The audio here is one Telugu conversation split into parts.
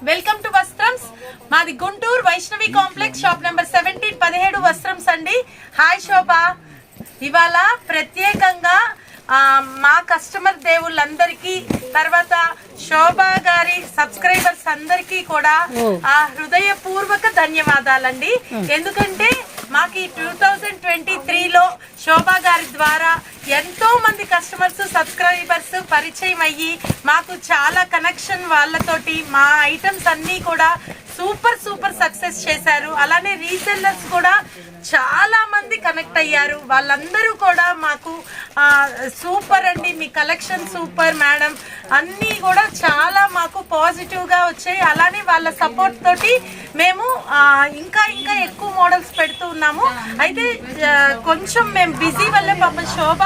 Welcome to Vastrams. మాది Guntur Vaishnavi complex, shop number 17 17 Vastrams అండి. హాయ్ శోభ, ఇవాళ ప్రత్యేకంగా మా కస్టమర్ దేవుళ్ళందరికీ, తర్వాత శోభ గారి సబ్స్క్రైబర్స్ అందరికీ కూడా హృదయపూర్వక ధన్యవాదాలండి. ఎందుకంటే మాకు ఈ 2023లో శోభ గారి ద్వారా ఎంతో మంది కస్టమర్స్ సబ్స్క్రైబర్స్ పరిచయం అయ్యి మాకు చాలా కనెక్షన్ వాళ్ళతోటి మా ఐటమ్స్ అన్నీ కూడా సూపర్ సూపర్ సక్సెస్ చేశారు. అలానే రీసెల్లర్స్ కూడా చాలా మంది కనెక్ట్ అయ్యారు. వాళ్ళందరూ కూడా మాకు సూపర్ అండి, మీ కలెక్షన్ సూపర్ మేడం, అన్నీ కూడా చాలా మాకు పాజిటివ్గా వచ్చాయి. అలానే వాళ్ళ సపోర్ట్ తోటి మేము ఇంకా ఇంకా ఎక్కువ మోడల్స్ పెడుతూ ఉన్నాము. అయితే కొంచెం మేము బిజీ వల్ల పాపం శోభ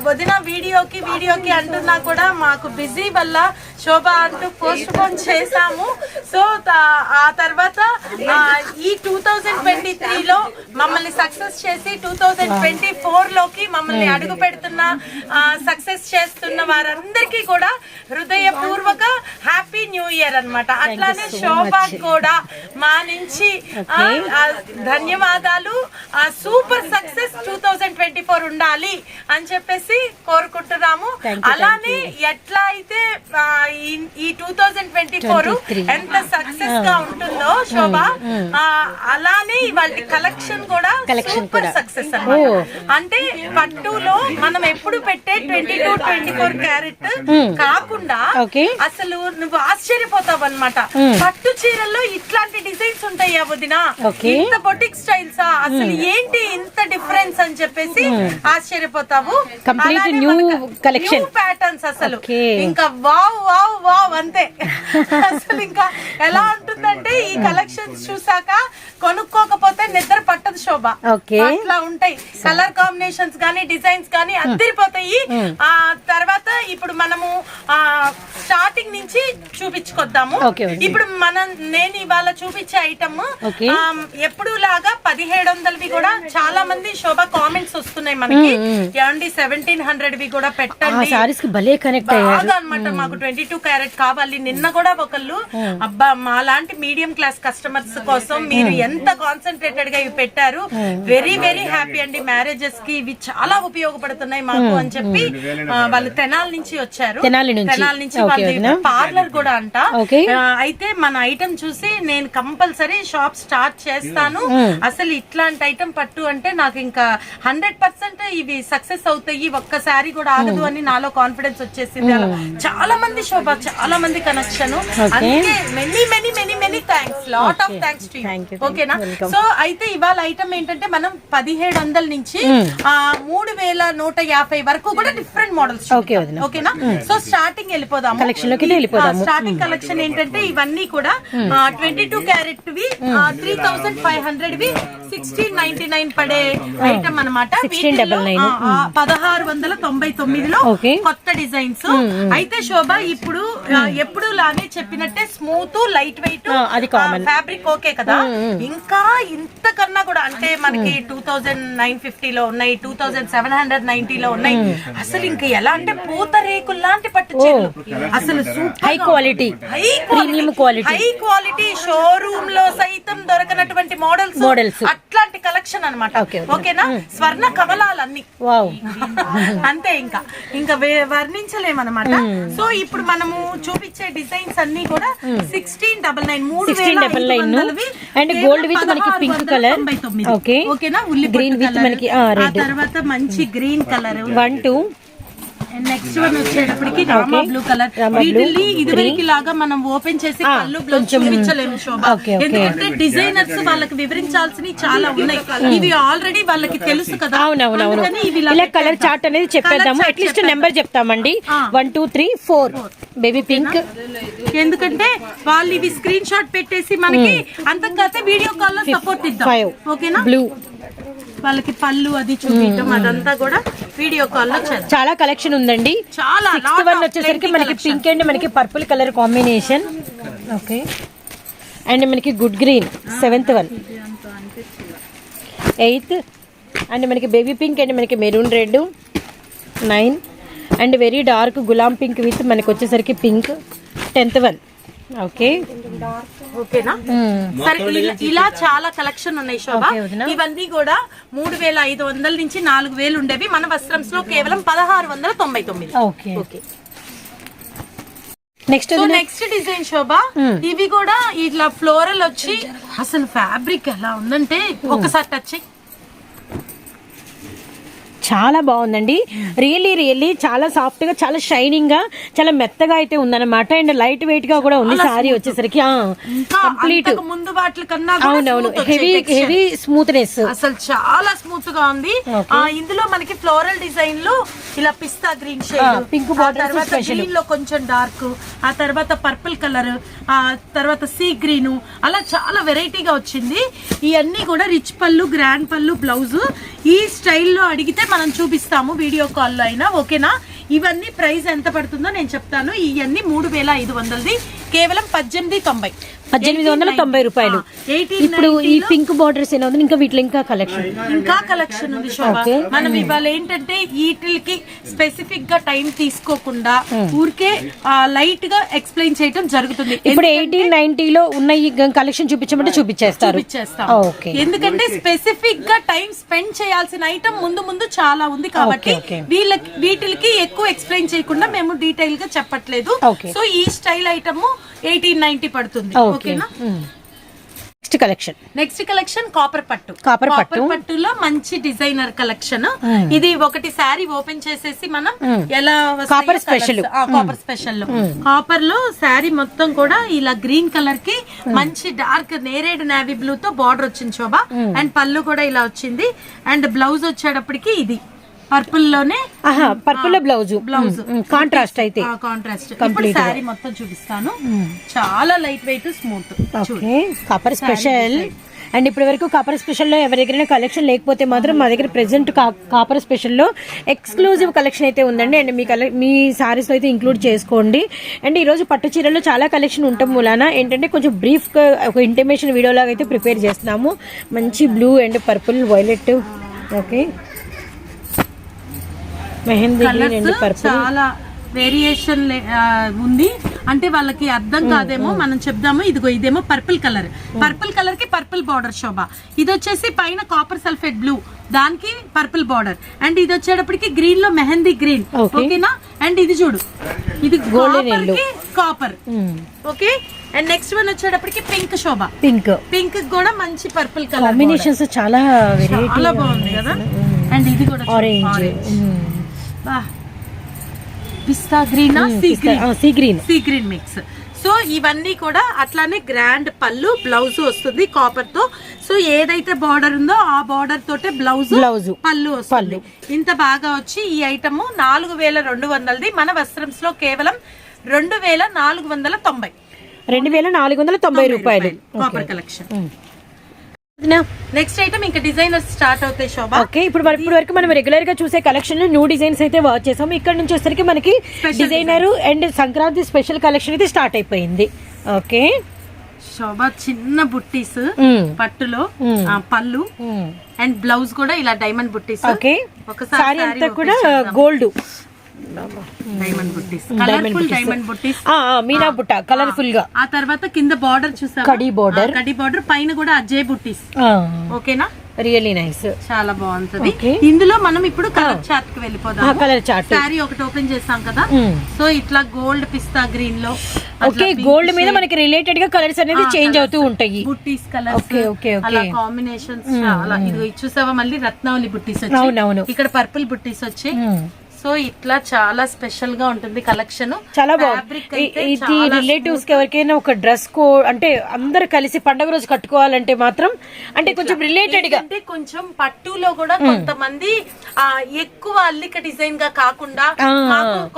వదిన వీడియోకి అంటున్నా కూడా మాకు బిజీ వల్ల శోభ అంటూ పోస్ట్ పోన్ చేశాము. సో ఆ తర్వాత ఈ 2023లో మమ్మల్ని సక్సెస్ చేసి 2024లోకి మమ్మల్ని అడుగు పెడుతున్న సక్సెస్ చేస్తున్న వారందరికీ కూడా హృదయపూర్వక హ్యాపీ న్యూ ఇయర్ అన్నమాట. అట్లానే శోభ కూడా మా నుంచి ధన్యవాదాలు. సూపర్ సక్సెస్ 2024 ఉండాలి అని చెప్పేసి కోరుకుంటున్నాము. అలానే ఎట్లా అయితే ఈ 2024 ఎంత సక్సెస్ గా ఉంటుందో శోభ, అలానే వాళ్ళ కలెక్షన్ కూడా సూపర్ సక్సెస్ అన్నమాట. అంటే పట్టులో మనం ఎప్పుడు పెట్టే 22-24 క్యారెట్ కాకుండా అసలు నువ్వు ఆశ్చర్యపోతావు అన్నమాట. పట్టు చీరల్లో ఇట్లాంటి డిజైన్స్ ఉంటాయా వదినా, ఇంత బొటిక్ స్టైల్స్, అసలు ఏంటి ఇంత డిఫరెన్స్ అని చెప్పేసి ఆశ్చర్యపోతావు. న్యూ కలెక్షన్ ప్యాటర్న్స్ అసలు ఇంకా వావ్ వావ్ వావ్ అంతే. అసలు ఇంకా ఎలా ఉంటుందంటే ఈ కలెక్షన్స్ చూసాక కొనుక్కోకపోతే నిద్ర పట్టదు శోభ. అట్లా ఉంటాయి కలర్ కాంబినేషన్స్ గానీ డిజైన్స్ గానీ అద్దరిపోతాయి. ఆ తర్వాత ఇప్పుడు మనము స్టార్టింగ్ నుంచి చూపించుకొద్దాము. ఇప్పుడు నేను ఇవాళ చూపించే ఐటమ్ ఎప్పుడు లాగా 1700వి కూడా చాలా మంది శోభ కామెంట్స్ వస్తున్నాయి మనకి. 1700వి కూడా పెట్టండి బాగా అన్నమాట. మాకు 22 క్యారెట్ కావాలి. నిన్న కూడా ఒకళ్ళు అబ్బా మా లాంటి మీడియం క్లాస్ కస్టమర్స్ కోసం మీరు ఎంత కాన్సన్ట్రేటెడ్ గా ఇవి పెట్టారు, వెరీ వెరీ హ్యాపీ అండి. మ్యారేజెస్ కి ఇవి చాలా ఉపయోగపడుతున్నాయి మాకు అని చెప్పి వాళ్ళు తెనాలి నుంచి వచ్చారు. తెనాలి నుంచి వాళ్ళు పార్లర్ కూడా అంట. అయితే మన ఐటమ్ చూసి నేను కంపల్సరీ షాప్ స్టార్ట్ చేస్తాను. అసలు ఇట్లాంటి ఐటమ్ పట్టు అంటే నాకు ఇంకా 100% ఇవి సక్సెస్ అవుతాయి, ఒక్కసారి కూడా ఆగదు అని నాలో కాన్ఫిడెన్స్ వచ్చేసింది. అలా చాలా మంది శోభ, చాలా మంది కనెక్షన్. అందుకే many many many many thanks, lot of thanks to you. ఓకేనా? సో అయితే ఇవాళ ఐటమ్ ఏంటంటే మనం 1700 నుంచి 3150 వరకు కూడా డిఫరెంట్ మోడల్స్. ఓకేనా? సో స్టార్టింగ్ వెళ్ళిపోదాం. స్టార్టింగ్ కలెక్షన్ ఏంటంటే ఇవన్నీ కూడా 22 క్యారెట్ వి 3500వి 1699 పడే ఐటమ్ అనమాట. 1699లో కొత్త డిజైన్స్. అయితే శోభ ఇప్పుడు ఎప్పుడు లానే చెప్పినట్టే smooth light weight fabric okay కదా. ఇంకా ఇంతకన్నా కూడా అంటే మనకి 2950లో ఉన్నాయి, 2790లో ఉన్నాయి. అసలు ఇంకా ఎలా అంటే పూత రేకులు లాంటి పట్టు చీరలు, అసలు హై క్వాలిటీ షోరూమ్ లో సైతం దొరకనటువంటి మోడల్స్ అట్లాంటి కలెక్షన్ అనమాట. ఓకేనా? స్వర్ణ కమలాలన్నీ అంతే, ఇంకా వర్ణించలేమన్నమాట. సో ఇప్పుడు మనము చూపించే డిజైన్స్ అన్ని కూడా 1699 అండ్ గోల్డ్ విత్ మనకి పింక్ కలర్. ఓకేనా? ఉల్లి గ్రీన్ విత్ మనకి తర్వాత మంచి గ్రీన్ కలర్ 1 2. నెక్స్ట్ వన్ వచ్చేటప్పటికి రామా బ్లూ కలర్. వీటిని ఇదివరకు లాగా మనం ఓపెన్ చేసి కళ్ళు బ్లౌజ్ చూపించలేము శోభ, ఎందుకంటే డిజైనర్స్ వాళ్ళకి వివరించాల్సినవి చాలా ఉన్నాయి. ఇవి ఆల్రెడీ వాళ్ళకి తెలుసు కదా. ఇలా కలర్ చార్ట్ అనేది చెప్పేద్దాము. అట్లీస్ట్ నెంబర్ చెప్తామండి, 1 2 3 4 బేబీ పింక్. ఎందుకంటే వాళ్ళు ఇవి స్క్రీన్ షాట్ పెట్టేసి మనకి అంతకైతే వీడియో కాల్ లో సపోర్ట్ ఇద్దాం. ఓకేనా? బ్లూ వాళ్ళకి పళ్ళు అది చూపించడం అదంతా కూడా వీడియో కాల్ లో చాలా కలెక్షన్ ఉందండి. చాలా 61 వచ్చేసరికి మనకి పింక్ అండ్ మనకి purple colour combination. Okay, and మనకి good green 7th one, 8th and మనకి బేబీ పింక్ అండ్ మనకి maroon red 9 and very dark గులాం పింక్ విత్ మనకి వచ్చేసరికి పింక్ 10th వన్. ఓకే ఓకేనా. సరే ఇలా చాలా కలెక్షన్ ఉన్నాయి శోభ. Okay, వదినా. ఇవన్నీ కూడా 3500 నుంచి 4000 ఉండేవి, మన వస్త్రంస్ లో కేవలం 1699. Okay okay. Next so next design Shobha, ఇవి కూడా ఇట్లా ఫ్లోరల్ వచ్చి అసలు ఫ్యాబ్రిక్ ఎలా ఉందంటే ఒకసారి టచ్ చెయ్యి. చాలా బాగుందండి. రియల్లీ చాలా సాఫ్ట్ గా, చాలా షైనింగ్ గా, చాలా మెత్తగా అయితే ఉందన్నమాట. అండ్ లైట్ వెయిట్ గా కూడా ఉంది సారీ వచ్చేసరికి. కంప్లీట్ అంతకు ముందు వాటి కన్నా కూడా అవునవును, smooth వచ్చే texture. Heavy smoothness. అసలు చాలా స్మూత్ గా ఉంది. ఇందులో మనకి ఫ్లోరల్ డిజైన్ లో ఇలా పిస్తా గ్రీన్ షేడ్, pink ఆ borders తర్వాత special. గ్రీన్ లో కొంచెం డార్క్, ఆ తర్వాత పర్పుల్ కలర్, ఆ తర్వాత సీ గ్రీన్, అలా చాలా వెరైటీగా వచ్చింది. ఇవన్నీ కూడా రిచ్ పళ్ళు, గ్రాండ్ పళ్ళు, బ్లౌజ్. ఈ స్టైల్లో అడిగితే మనం చూపిస్తాము వీడియో కాల్లో అయినా, ఓకేనా. ఇవన్నీ ప్రైస్ ఎంత పడుతుందో నేను చెప్తాను. ఇవన్నీ 3500ది, కేవలం 1890 రూపాయలు. ఇప్పుడు ఈ పింక్ బార్డర్స్ ఎలా ఉంది, ఇంకా వీటిలో ఇంకా కలెక్షన్ ఉంది శోభ. మనం ఇవాళ ఏంటంటే వీటికి స్పెసిఫిక్ గా టైం తీసుకోకుండా ఊరికే లైట్ గా ఎక్స్ప్లెయిన్ చేయడం జరుగుతుంది. ఇప్పుడు 1890 లో ఉన్న ఈ కలెక్షన్ చూపించమంటే చూపించేస్తారు. ఓకే. ఎందుకంటే స్పెసిఫిక్ గా టైం స్పెండ్ చేయాల్సిన ఐటమ్ ముందు చాలా ఉంది కాబట్టి వీటికి ఎక్కువ ఎక్స్ప్లెయిన్ చేయకుండా మేము డీటెయిల్ గా చెప్పట్లేదు. సో ఈ స్టైల్ ఐటమ్ 1890 పడుతుంది, ఓకేనా. నెక్స్ట్ కలెక్షన్ కాపర్ పట్టులో మంచి డిజైనర్ కలెక్షన్. ఇది ఒకటి శారీ ఓపెన్ చేసేసి మనం ఎలా కాపర్ స్పెషల్ లో కాపర్ లో శారీ మొత్తం కూడా ఇలా గ్రీన్ కలర్ కి మంచి డార్క్ నేరేడ్ నేవీ బ్లూ తో బార్డర్ వచ్చింది శోభ. అండ్ పళ్ళు కూడా ఇలా వచ్చింది. అండ్ బ్లౌజ్ వచ్చేటప్పటికి ఇది పర్పుల్ లోనే, పర్పుల్ బ్లౌజ్ కాంట్రాస్ట్ అయితే ఇప్పుడు శారీ మొత్తం చూపిస్తాను. చాలా light weight, smooth. Copper special. And ఇప్పటి వరకు కాపర్ స్పెషల్ లో ఎవరి దగ్గర కలెక్షన్ లేకపోతే మాత్రం మా దగ్గర ప్రెసెంట్ కాపర్ స్పెషల్ లో ఎక్స్క్లూజివ్ కలెక్షన్ అయితే ఉందండి. అండ్ మీ సారీస్ అయితే ఇంక్లూడ్ చేసుకోండి. అండ్ ఈ రోజు పట్టు చీరల్లో చాలా కలెక్షన్ ఉండటం మూలాన ఏంటంటే కొంచెం బ్రీఫ్ గా ఒక ఇంటిమేషన్ వీడియో లాగా అయితే ప్రిపేర్ చేస్తున్నాము. మంచి blue and purple, violet, okay, mehndi green and purple. చాలా వేరియేషన్ ఉంది. అంటే వాళ్ళకి అర్థం కాదేమో, మనం చెప్దాము. ఇదేమో పర్పుల్ కలర్ కి పర్పుల్ బార్డర్ శోభ. ఇది వచ్చేసి పైన కాపర్ సల్ఫేట్ బ్లూ, దానికి పర్పుల్ బార్డర్. అండ్ ఇది వచ్చేటప్పటికి గ్రీన్ లో మెహందీ గ్రీన్, ఓకేనా. అండ్ ఇది చూడు, ఇది golden copper, okay. And next one వచ్చేటప్పటికి పింక్ శోభ. పింక్ కూడా మంచి పర్పుల్ కలర్ కాంబినేషన్స్ చాలా బాగుంది కదా. అండ్ ఇది కూడా ఆరెంజ్, పిస్తా green, sea green mix. So ఇవన్నీ కూడా అట్లానే గ్రాండ్ పళ్ళు, బ్లౌజ్ వస్తుంది కాపర్ తో. సో ఏదైతే బార్డర్ ఉందో ఆ బార్డర్ తోటే బ్లౌజ్ పళ్ళు వస్తుంది. ఇంత బాగా వచ్చి ఈ ఐటమ్ 4200ది, మన వస్త్రంస్ లో కేవలం 2490 రూపాయలు కాపర్ కలెక్షన్. నెక్స్ట్ ఐటమ్ ఇంకా డిజైనర్స్ స్టార్ట్ అవుతాయి శోభ. ఓకే. ఇప్పుడు వరకు మనం రెగ్యులర్ గా చూసే కలెక్షన్ లో న్యూ డిజైన్స్ అయితే వాచ్ చేసాము. ఇక్కడ నుంచి వచ్చేసరికి మనకి designer and Sankranti special collection అయితే స్టార్ట్ అయిపోయింది. ఓకే శోభ, చిన్న బుట్టీస్ పట్టులో, పళ్ళు అండ్ బ్లౌజ్ కూడా ఇలా డైమండ్ బుట్టీస్. ఓకే. ఒకసారి అంతా కూడా గోల్డ్ డైమండ్ బుట్టీస్, కలర్ఫుల్ డైమండ్ బుట్టీస్, మీనా బుట్ట కలర్ఫుల్ గా. ఆ తర్వాత కింద బార్డర్ చూసావా, కడి బార్డర్, పైన కూడా అజయ్ బుట్టీస్, ఓకేనా. రియల్లీ నైస్, చాలా బాగుంటది. ఇందులో మనం ఇప్పుడు కలర్ చార్ట్ కి వెళ్ళిపోదాం. కలర్ చార్ట్ సారీ ఒకటి ఓపెన్ చేస్తాం కదా. సో ఇట్లా గోల్డ్ పిస్తా గ్రీన్ లో, ఓకే, గోల్డ్ మీద మనకి రిలేటెడ్ గా కలర్స్ అనేది చేంజ్ అవుతూ ఉంటాయి. బుట్టీస్ కలర్స్, అలా కాంబినేషన్స్ చాలా. ఇది చూసావా, మళ్ళీ రత్నావళి బుట్టీస్ వచ్చాయి, ఇక్కడ పర్పుల్ బుట్టీస్ వచ్చాయి. సో ఇట్లా చాలా స్పెషల్ గా ఉంటుంది కలెక్షన్. చాలా బాగుంది. ఇది రిలేటివ్స్ కి ఎవరికైనా ఒక డ్రెస్ కోడ్ అంటే అందరు కలిసి పండుగ రోజు కట్టుకోవాలంటే మాత్రం అంటే కొంచెం రిలేటెడ్ గా, అంటే కొంచెం పట్టులో కూడా కొంతమంది ఎక్కువ అల్లిక డిజైన్ గా కాకుండా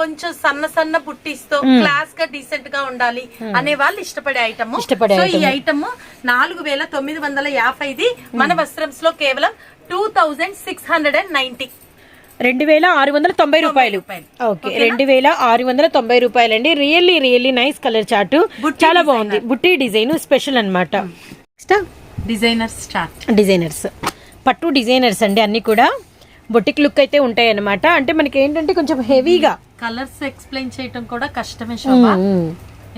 కొంచెం సన్న బుట్టీస్ తో క్లాస్ గా డీసెంట్ గా ఉండాలి అనే వాళ్ళు ఇష్టపడే ఐటమ్. సో ఈ ఐటమ్ 4950ది, మన వస్త్రంస్ లో కేవలం 2690, 2690 రూపాయలు. ఓకే, 2690 రూపాయలు అండి. రియల్లీ నైస్ కలర్ చార్ట్, చాలా బాగుంది. బుట్టి డిజైన్ స్పెషల్ అన్నమాట. డిజైనర్స్ పట్టు డిజైనర్స్ అండి, అన్ని కూడా బొటిక్ లుక్ అయితే ఉంటాయి అన్నమాట. అంటే మనకి ఏంటంటే కొంచెం హెవీగా కలర్స్ ఎక్స్ప్లెయిన్ చేయటం కూడా కష్టమే శోభ.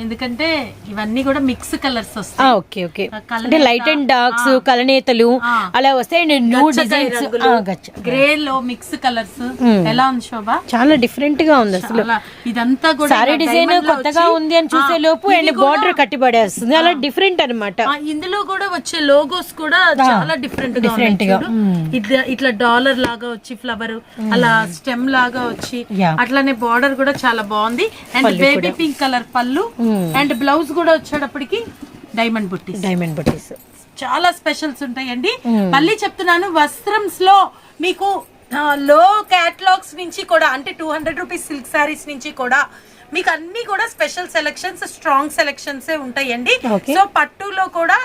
ఎందుకంటే ఇవన్నీ కూడా మిక్స్ కలర్స్ వస్తాయి. ఓకే ఓకే, అంటే లైట్ అండ్ డార్క్స్, కలనేతలు అలా వస్తాయి. న్యూ డిజైన్స్, గ్రే లో మిక్స్ కలర్స్. ఎలా ఉంది శోభ? చాలా డిఫరెంట్ గా ఉంది అసలు. ఇదంతా కూడా సారీ డిజైన్ కొత్తగా ఉంది అని చూసే లోపు అండ్ బార్డర్ కట్టిపడేస్తుంది, అలా డిఫరెంట్ అన్నమాట. ఇందులో కూడా వచ్చే లోగోస్ కూడా చాలా డిఫరెంట్ గా ఇట్లా డాలర్ లాగా వచ్చి ఫ్లవర్, అలా స్టెమ్ లాగా వచ్చి, అట్లానే బార్డర్ కూడా చాలా బాగుంది. అండ్ బేబీ పింక్ కలర్ పళ్ళు అండ్ బ్లౌజ్ కూడా వచ్చేటప్పటికి డైమండ్ బుట్టీస్. చాలా స్పెషల్స్ ఉంటాయండి. మళ్ళీ చెప్తున్నాను, వస్త్రంస్ లో మీకు లో క్యాటలాగ్స్ నుంచి కూడా, అంటే 200 రూపీస్ సిల్క్ సారీస్ నుంచి కూడా మీకు అన్ని కూడా స్పెషల్ సెలెక్షన్స్, స్ట్రాంగ్ సెలెక్షన్స్ ఉంటాయండి. సో పట్టులో కూడా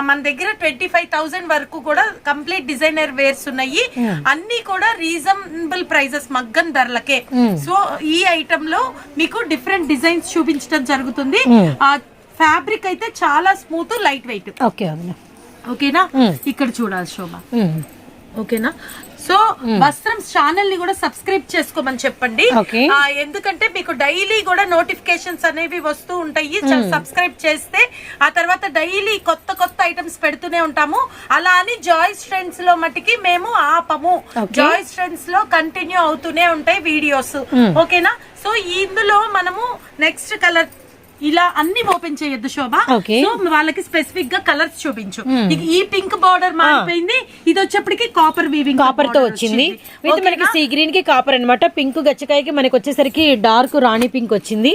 మన దగ్గర 25,000 వరకు కూడా కంప్లీట్ డిజైనర్ వేర్స్ ఉన్నాయి. అన్ని కూడా రీజనబుల్ ప్రైజెస్, మగ్గం ధరలకే. సో ఈ ఐటమ్ లో మీకు డిఫరెంట్ డిజైన్స్ చూపించడం జరుగుతుంది. ఫ్యాబ్రిక్ అయితే చాలా స్మూత్, లైట్ వెయిట్. ఓకేనా? ఇక్కడ చూడాలి శోభ. ఓకేనా? సో వస్త్రం ఛానల్ ని కూడా సబ్స్క్రైబ్ చేసుకోమని చెప్పండి. ఎందుకంటే మీకు డైలీ కూడా నోటిఫికేషన్స్ అనేవి వస్తూ ఉంటాయి. సబ్స్క్రైబ్ చేస్తే ఆ తర్వాత డైలీ కొత్త కొత్త ఐటమ్స్ పెడుతూనే ఉంటాము. అలా అని జాయ్స్ ట్రెండ్స్ లో మటుకి మేము ఆపము. జాయ్స్ ట్రెండ్స్ లో కంటిన్యూ అవుతూనే ఉంటాయి వీడియోస్. ఓకేనా? సో ఇందులో మనము నెక్స్ట్ కలర్ ఇలా అన్ని ఓపెన్ చేయొద్దు శోభ. సో వాళ్ళకి స్పెసిఫిక్ గా కలర్స్ చూపించు. ఈ పింక్ బార్డర్ మారిపోయింది, ఇది వచ్చేప్పటికి కాపర్ వీవింగ్, కాపర్ తో వచ్చింది. విత్ మనకి సీ గ్రీన్ కి కాపర్ అన్నమాట. పింక్ గచ్చకాయకి మనకి వచ్చేసరికి డార్క్ రాణి పింక్ వచ్చింది.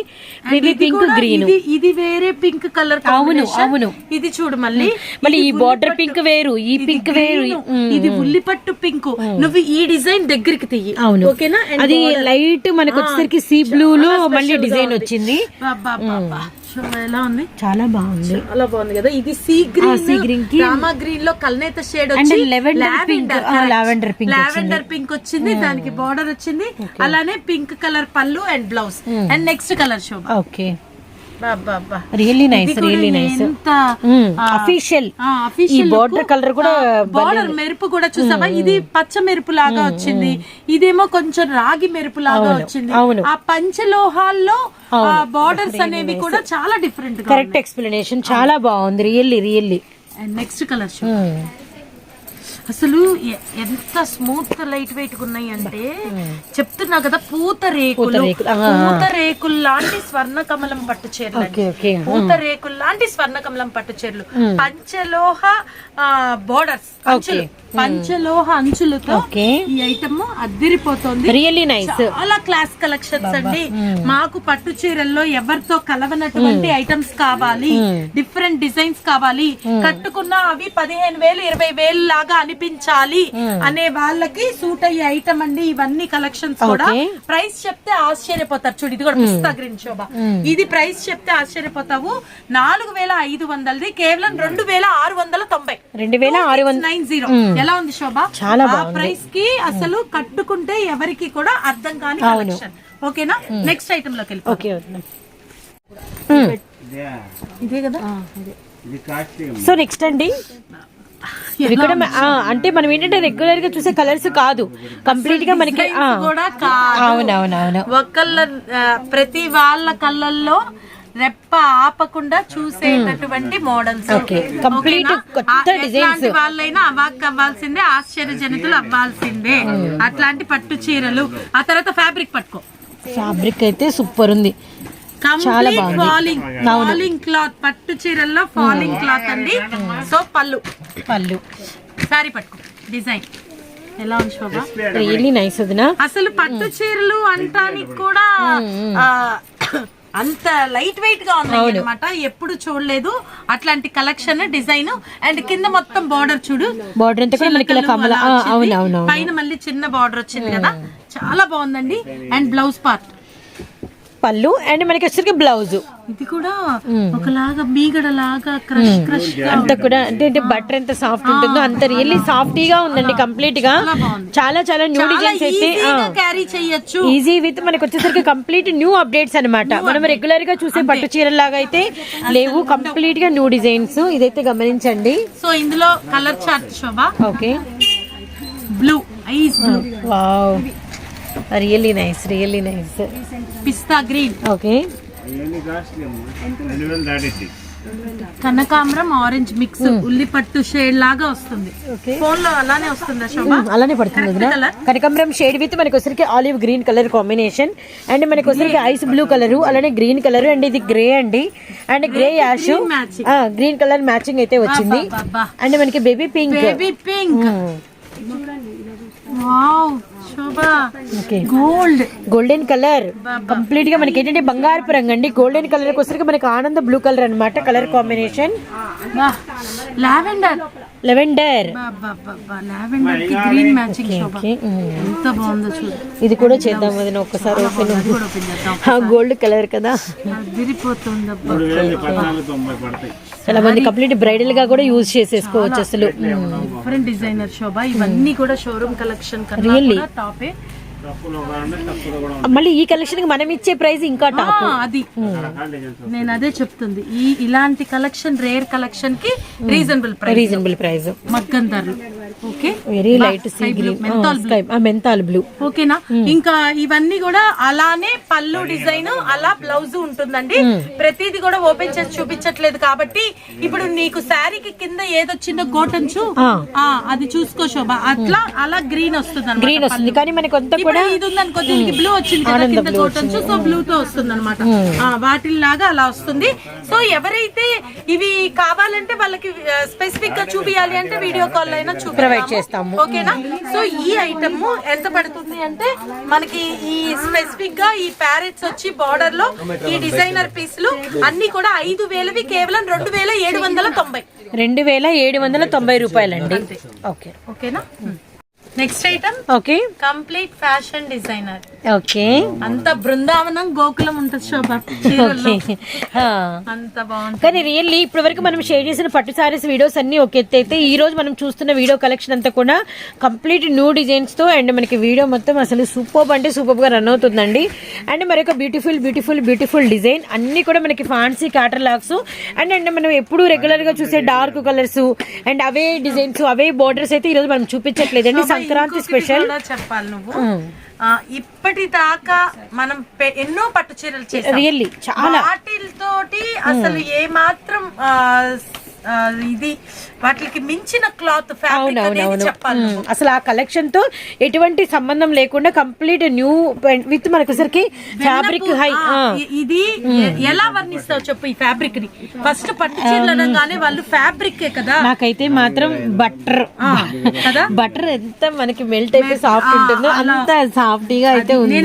ఇది పింక్ గ్రీన్, ఇది వేరే పింక్ కలర్. అవును, ఇది చూడు మళ్ళీ ఈ బార్డర్ పింక్ వేరు, ఈ పింక్ వేరు. ఇది ఉల్లిపట్టు పింక్. నువ్వు ఈ డిజైన్ దగ్గరికి తీయి. ఓకేనా? అది లైట్ మనకి వచ్చేసరికి సీ బ్లూ లో మళ్ళీ డిజైన్ వచ్చింది. ఎలా ఉంది? చాలా బాగుంది, చాలా బాగుంది కదా. ఇది సీ గ్రీన్ కి రామా గ్రీన్ లో కల్నేత షేడ్ వచ్చి లావెండర్ పింక్ వచ్చింది. దానికి బార్డర్ వచ్చింది. అలానే పింక్ కలర్ పళ్ళు and blouse. And next colour show. Okay, really nice, really nice. Official ఈ బోర్డర్ కలర్ కూడా, బోర్డర్ మెరుపు కూడా చూసావా? ఇది పచ్చ మెరుపు లాగా వచ్చింది, ఇదేమో కొంచెం రాగి మెరుపు లాగా వచ్చింది. ఆ పంచలోహాల్లో బోర్డర్స్ అనేవి కూడా చాలా డిఫరెంట్. కరెక్ట్ ఎక్స్ప్లెనేషన్, చాలా బాగుంది, really really. And next colour show. అసలు ఎంత స్మూత్ లైట్ వెయిట్ ఉన్నాయి అంటే చెప్తున్నా కదా, పూత రేకులు లాంటి స్వర్ణ కమలం పట్టు చీరలు, పూత రేకులు లాంటి స్వర్ణ కమలం పట్టు చీరలు, పంచలోహ బోర్డర్స్, పంచలోహ అంచులతో ఈ ఐటమ్ అద్దిరిపోతుంది. రియల్లీ నైస్, చాలా క్లాస్ కలెక్షన్స్ అండి. మాకు పట్టు చీరల్లో ఎవరితో కలవనటువంటి ఐటమ్స్ కావాలి, డిఫరెంట్ డిజైన్స్ కావాలి, కట్టుకున్నా అవి 15,000 20,000 లాగా అనిపించాలి అనే వాళ్ళకి సూట్ అయ్యే ఐటమ్ అండి ఇవన్నీ కలెక్షన్స్ కూడా. ప్రైస్ చెప్తే ఆశ్చర్యపోతారు. చూడు, ఇది కూడా పిస్తా గ్రీన్ శోభ. ఇది ప్రైస్ చెప్తే ఆశ్చర్యపోతావు. 4,500 కేవలం 2,690. 2,690. ఎలా ఉంది శోభ? చాలా ప్రైస్ కి అసలు కట్టుకుంటే ఎవరికి కూడా అర్థం కాని కలెక్షన్. ఓకేనా? నెక్స్ట్ ఐటమ్ లోకి వెళ్ళి. ఇదే కదా. సో నెక్స్ట్ అండి, ఇక్కడ అంటే మనం ఏంటంటే రెగ్యులర్ గా చూసే కలర్స్ కాదు, కంప్లీట్ గా మనకి అవునవునవును ఒకళ్ళ ప్రతి వాళ్ళ కళ్ళల్లో రెప్ప ఆపకుండా చూసేటటువంటి మోడల్స్. కంప్లీట్ కొత్త డిజైన్స్. వాళ్ళైనా అవాక్ అవ్వాల్సిందే, ఆశ్చర్యజనితులు అవ్వాల్సిందే. అట్లాంటి పట్టు చీరలు. ఆ తర్వాత ఫ్యాబ్రిక్ పట్టుకో. ఫ్యాబ్రిక్ అయితే సూపర్ ఉంది, చాలా బాగుంది. ఫాలింగ్ క్లాత్, పట్టు చీరల్లో ఫాలింగ్ క్లాత్ అండి. సో పళ్ళు సారీ పట్టుకో. డిజైన్ ఎలా ఉంది శోభ? Really nice. అసలు పట్టు చీరలు అంటానికి కూడా అంత లైట్ వెయిట్ గా ఉన్నాయి అనమాట. ఎప్పుడు చూడలేదు అట్లాంటి కలెక్షన్, డిజైన్. అండ్ కింద మొత్తం బార్డర్ చూడు, బార్డర్ అంతా పైన మళ్ళీ చిన్న బార్డర్ వచ్చింది కదా, చాలా బాగుందండి. అండ్ బ్లౌజ్ పార్ట్, పళ్ళు అండ్ మనకి వచ్చేసరికి బ్లౌజ్. ఇది కూడా ఒకలాగా మీగడ లాగా క్రష్ అంత కూడా అంటే బటర్ ఎంత సాఫ్ట్ ఉంటుందో అంత రియల్లీ సాఫ్టీగా ఉందండి. కంప్లీట్ గా చాలా చాలా న్యూ డిజైన్స్ అయితే క్యారీ చేయొచ్చు ఈజీ. విత్ మనకి వచ్చేసరికి కంప్లీట్ న్యూ అప్డేట్స్ అనమాట. మనం రెగ్యులర్ గా చూసే పట్టు చీరల లాగా అయితే లేవు, కంప్లీట్ గా న్యూ డిజైన్స్. ఇదైతే గమనించండి. సో ఇందులో colour chart Shobha. Okay, blue, ice blue. Wow, really nice, really nice. పిస్తా గ్రీన్. ఓకే, కనకాంబరం ఆరెంజ్ మిక్స్ ఉల్లిపట్టు షేడ్ లాగా వస్తుంది. ఫోన్ లో అలానే వస్తుందా శోభ? అలానే పడుతుంది వదినా. కనకాంబరం షేడ్ విత్ మనకి వచ్చరికి olive green colour combination and మనకి వచ్చరికి ఐస్ బ్లూ కలర్, అలానే గ్రీన్ కలర్ అండ్ ఇది గ్రే అండి and grey ash green colour matching అయితే వచ్చింది. అండ్ మనకి baby pink wow Shobha gold golden colour complete గా మనకి ఏంటంటే బంగారపు రంగు అండి. గోల్డెన్ కలర్ వచ్చరికి మనకి ఆనంద బ్లూ కలర్ అన్నమాట colour combination. Lavender lavender lavender కి గ్రీన్ మ్యాచింగ్ శోభా ఎంత బాగుందో చూడు. ఇది కూడా చేద్దాం వదిన ఒక్కసారి ఓపెన్. గోల్డ్ కలర్ కదా విరిపోతుంది అబ్బా. చాలా మంది కంప్లీట్ బ్రైడల్ గా కూడా యూజ్ చేసేసుకోవచ్చు అసలు. డిఫరెంట్ డిజైనర్ శోభా ఇవన్నీ కూడా షోరూమ్ కలెక్షన్ రియల్లీ టాపే. మళ్ళీ ఈ కలెక్షన్ కి మనం ఇచ్చే ప్రైస్ ఇంకా టాప్. అది నేను అదే చెప్తుంది, ఈ ఇలాంటి కలెక్షన్ రేర్ కలెక్షన్ కి రీజనబుల్ ప్రైస్ మగ్గం ధరలు. Okay very light sea green menthol blue. ఓకేనా? ఇంకా ఇవన్నీ కూడా అలానే పళ్ళు డిజైన్ అలా బ్లౌజ్ ఉంటుందండి. ప్రతిది కూడా ఓపెన్ చేసి చూపించట్లేదు కాబట్టి ఇప్పుడు నీకు శారీకి కింద ఏదొచ్చిందో గోటంచు అది చూసుకో శోభ. అట్లా అలా గ్రీన్ వస్తుంది గ్రీన్ వస్తుంది కానీ మనకి కొంత కూడా ఇది ఉందనుకో దీనికి బ్లూ వచ్చింది కదా కింద గోటంచు, సో బ్లూ తో వస్తుంది అనమాట. వాటిలాగా అలా వస్తుంది. సో ఎవరైతే ఇవి కావాలంటే వాళ్ళకి స్పెసిఫిక్ గా చూపించాలి అంటే వీడియో కాల్ అయినా ప్రొవైడ్ చేస్తాము. ఓకేనా? సో ఈ ఐటమ్ ఎంత పడుతుంది అంటే మనకి ఈ స్పెసిఫిక్ గా ఈ ప్యారెట్స్ వచ్చి బార్డర్ లో ఈ డిజైనర్ పీసులు అన్ని కూడా 5,000వి కేవలం 2,790. 2,790 రూపాయలండి. ఓకే ఓకేనా? Next item okay complete fashion designer. Okay అంత బృందావనం గోకులం ఉంటుంది శోభ. అంత బాగుంటుంది కానీ రియల్లీ ఇప్పటి వరకు మనం షేర్ చేసిన పట్టు సారీస్ వీడియోస్ అన్ని ఒక ఎత్తు అయితే ఈ రోజు మనం చూస్తున్న వీడియో కలెక్షన్ అంతా కూడా కంప్లీట్ న్యూ డిజైన్స్ తో అండ్ మనకి వీడియో మొత్తం అసలు సూపర్ అంటే సూపర్ గా రన్ అవుతుందండి. అండ్ మరొక బ్యూటిఫుల్ డిజైన్ అన్ని కూడా మనకి ఫ్యాన్సీ క్యాటలాగ్స్ అండ్ మనం ఎప్పుడు రెగ్యులర్ గా చూసే dark colours and away designs away borders అయితే ఈ రోజు మనం చూపించట్లేదండి. సంక్రాంతి స్పెషల్ చెప్పాలి నువ్వు. ఇప్పటిదాకా మనం ఎన్నో పట్టు చీరలు చేసాం రియల్లీ చాలా. వాటితోటి అసలు ఏ మాత్రం ఇది వాటికి మించిన క్లాత్ చెప్పాలి. అసలు ఆ కలెక్షన్ తో ఎటువంటి సంబంధం లేకుండా కంప్లీట్ న్యూ విత్ మనకి ఫ్యాబ్రిక్ హై. ఇది ఎలా వర్ణిస్తావు చెప్పు ఈ ఫ్యాబ్రిక్ ని? ఫస్ట్ పట్టు చీరలు అనగానే వాళ్ళు ఫ్యాబ్రిక్ కదా. నాకైతే మాత్రం బటర్ కదా, బటర్ ఎంత మనకి మెల్ట్ అయితే సాఫ్ట్ ఉంటుందో అంత సాఫ్ట్ గా అయితే ఉంది.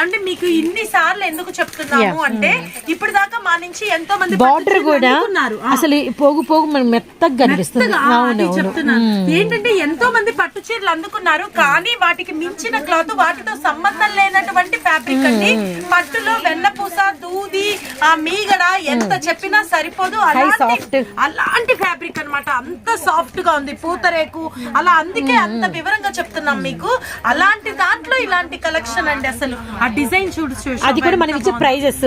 అంటే మీకు ఇన్ని సార్లు ఎందుకు చెప్తున్నాము అంటే ఇప్పుడు దాకా మా నుంచి ఎంతో మంది బార్డర్ కూడా అసలు పోగు మనం మెత్తగా కనిపిస్తుంది. ఏంటంటే ఎంతో మంది పట్టు చీరలు అందుకున్నారు కానీ వాటికి మించిన క్లాత్ వాటితో సంబంధం లేనటువంటి ఫ్యాబ్రిక్ అండి. పట్టులో వెన్నపూస దూది ఆ మీగడ ఎంత చెప్పినా సరిపోదు అలాంటి ఫ్యాబ్రిక్ అన్నమాట. అంత సాఫ్ట్ గా ఉంది పూతరేకు అలా, అందుకే అంత వివరంగా చెప్తున్నాం మీకు. అలాంటి దాంట్లో ఇలాంటి కలెక్షన్ అండి. అసలు ఆ డిజైన్ చూడు, అది కూడా మనం ఇచ్చే ప్రైజెస్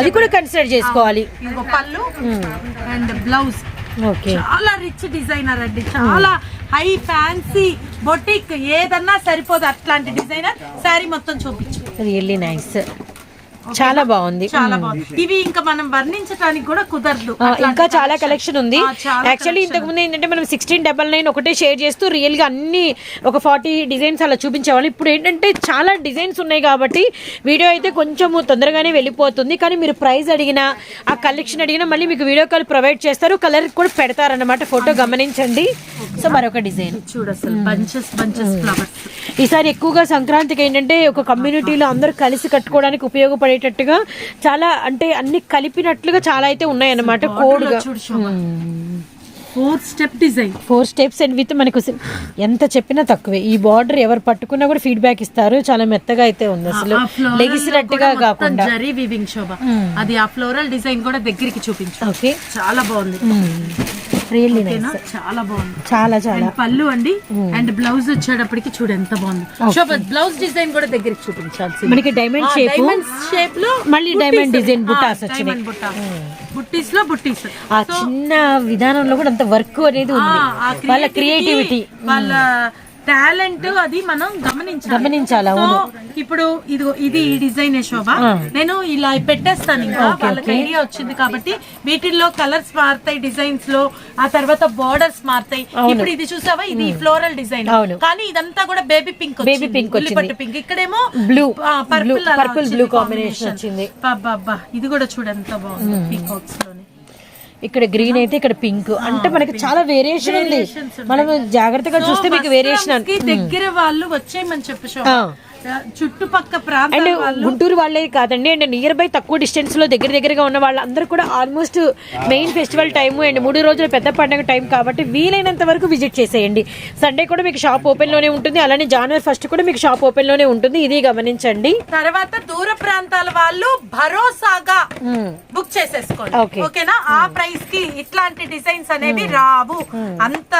అది కూడా కన్సిడర్ చేసుకోవాలి. పళ్ళు అండ్ బ్లౌజ్ చాలా రిచ్ డిజైనర్ అండి, చాలా హై ఫ్యాన్సీ బొటిక్ ఏదన్నా సరిపోదు అట్లాంటి డిజైనర్. శారీ మొత్తం చూపించు. రియల్లీ నైస్, చాలా బాగుంది. ఇవి ఇంకా మనం వర్ణించడానికి కూడా కుదరదు, ఇంకా చాలా కలెక్షన్ ఉంది. యాక్చువల్లీ ఇంతకు ముందు ఏంటంటే మనం 1699 ఒకటే షేర్ చేస్తూ రియల్ గా అన్ని ఒక 40 డిజైన్స్ అలా చూపించేవాళ్ళు. ఇప్పుడు ఏంటంటే చాలా డిజైన్స్ ఉన్నాయి కాబట్టి వీడియో అయితే కొంచెం తొందరగానే వెళ్ళిపోతుంది. కానీ మీరు ప్రైస్ అడిగినా ఆ కలెక్షన్ అడిగినా మళ్ళీ మీకు వీడియో కాల్ ప్రొవైడ్ చేస్తారు, కలర్ కూడా పెడతారన్నమాట. ఫోటో గమనించండి. సో మరొక డిజైన్ చూడు, అసలు బంచెస్ ఫ్లవర్స్. ఈసారి ఎక్కువగా సంక్రాంతికి ఏంటంటే ఒక కమ్యూనిటీలో అందరూ కలిసి కట్టుకోవడానికి ఉపయోగపడేటట్టుగా చాలా అంటే అన్ని కలిపినట్లుగా చాలా అయితే ఉన్నాయన్నమాట. కోడ్గా 4 step design, 4 steps and with మనకు ఎంత చెప్పినా తక్కువే. ఈ బార్డర్ ఎవరు పట్టుకున్నా కూడా ఫీడ్బ్యాక్ ఇస్తారు, చాలా మెత్తగా అయితే ఉంది. అసలు లెగిసినట్టుగా కాకుండా జరీ వీవింగ్ శోభ. అది ఆ ఫ్లోరల్ డిజైన్ కూడా దగ్గరికి చూపించు. ఓకే, చాలా బాగుంది. రియల్లీ నైస్, చాలా బాగుంది. చాలా పళ్ళు అండి అండ్ బ్లౌజ్ వచ్చేటప్పటికి చూడు ఎంత బాగుంది. శోభ బ్లౌజ్ డిజైన్ కూడా దగ్గరికి చూపించాల్సి. మనకి డైమండ్ షేప్ లో మళ్ళీ డైమండ్ డిజైన్ బుట్టాస్ వచ్చినాయి. బుట్టీస్ లో బుట్టీస్ ఆ చిన్న విధానంలో కూడా అంత వర్క్ అనేది ఉంది. వాళ్ళ క్రియేటివిటీ, వాళ్ళ టాలెంట్ అది మనం గమనించాలి. సో ఇప్పుడు ఇది ఈ డిజైన్ శోభ, నేను ఇలా పెట్టేస్తాను. ఇంకా వాళ్ళకి ఐడియా వచ్చింది కాబట్టి వీటిల్లో కలర్స్ మారుతాయి, డిజైన్స్ లో, ఆ తర్వాత బోర్డర్స్ మారుతాయి. ఇప్పుడు ఇది చూసావా, ఇది ఫ్లోరల్ డిజైన్, కానీ ఇదంతా కూడా బేబీ పింక్ ఉల్లిపట్టు పింక్, ఇక్కడేమో బ్లూ పర్పుల్ బ్లూ కాంబినేషన్ వచ్చింది. ఇది కూడా చూడ ఎంత బాగుంది పీకాక్స్ లోనే. ఇక్కడ గ్రీన్ అయితే ఇక్కడ పింక్, అంటే మనకి చాలా వేరియేషన్ ఉంది. మనం జాగ్రత్తగా చూస్తే మీకు వేరియేషన్ దగ్గర వాళ్ళు వచ్చేయమని చెప్పు, చుట్టుపక్క ప్రాంతాల అండ్ గుంటూరు వాళ్ళే కాదండి, అండ్ నియర్ బై తక్కువ డిస్టెన్స్ లో దగ్గరగా ఉన్న వాళ్ళందరూ కూడా almost main festival time and 3 రోజుల పెద్ద పండుగ టైం కాబట్టి వీలైనంత వరకు విజిట్ చేసేయండి. సండే కూడా మీకు షాప్ ఓపెన్ లోనే ఉంటుంది, అలానే January 1 కూడా మీకు షాప్ ఓపెన్ లోనే ఉంటుంది, ఇది గమనించండి. తర్వాత దూర ప్రాంతాల వాళ్ళు భరోసాగా బుక్ చేసేసుకోండి, ఓకేనా? ఆ ప్రైస్ కి ఇట్లాంటి డిజైన్స్ అనేవి రావు. అంత